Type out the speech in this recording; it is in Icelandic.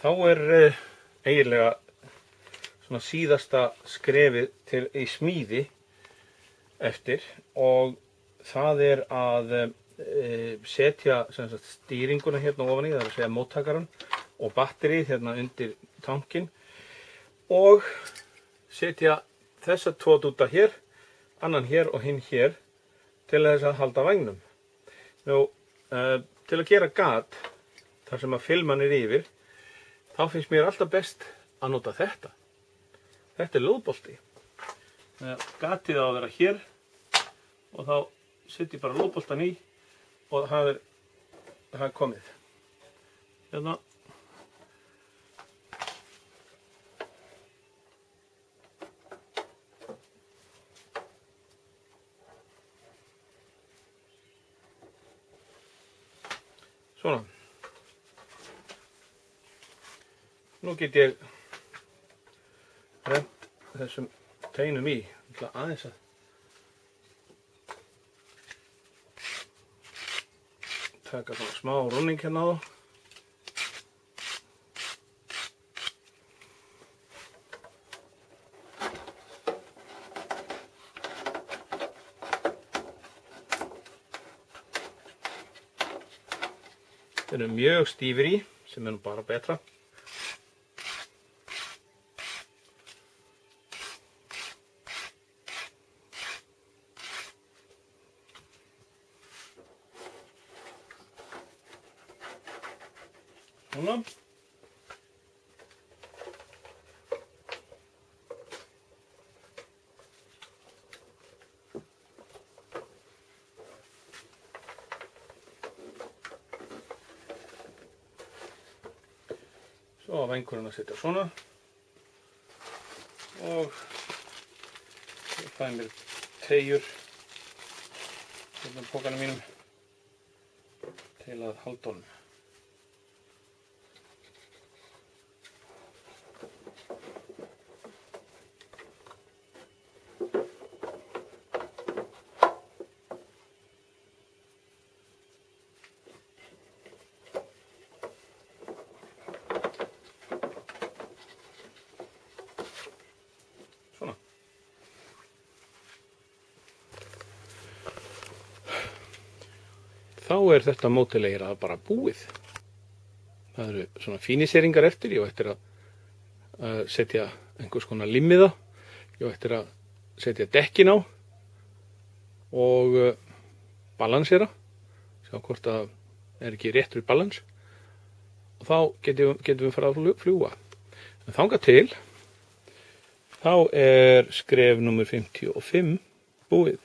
Þá eiginlega svona síðasta skrefið í smíði eftir og það að setja stýringuna hérna ofan í, það að segja móttakaran og batterið hérna undir tankinn og setja þessa tvo dúta hér, annan hér og hinn hér til þess að halda vængnum. Nú, til að gera gat þar sem að filman yfir, þá finnst mér alltaf best að nota þetta. Þetta lóðbolti. Gatið á að vera hér og þá setjum ég bara lóðboltan í og það er komið. Hérna. Svona. Nú get ég rennt þessum teinum í, aðeins að taka svona smá rúnning hérna á það. Þeir eru mjög stífir í, sem nú bara betra. Svona. Svo á vængurinn að setja svona og ég fæ mér teygjur hérna á pokanum mínum til að halda honum. Svona. Þá þetta módel eiginlega bara búið. Það eru svona fíniseringar eftir, ég á eftir að setja einhvers konar limmiða, ég á eftir að setja dekkin á og balansera, sjá hvort að ekki réttur balans og þá getum við farið að fljúga. En þangað til, þá skref númer 55 búið.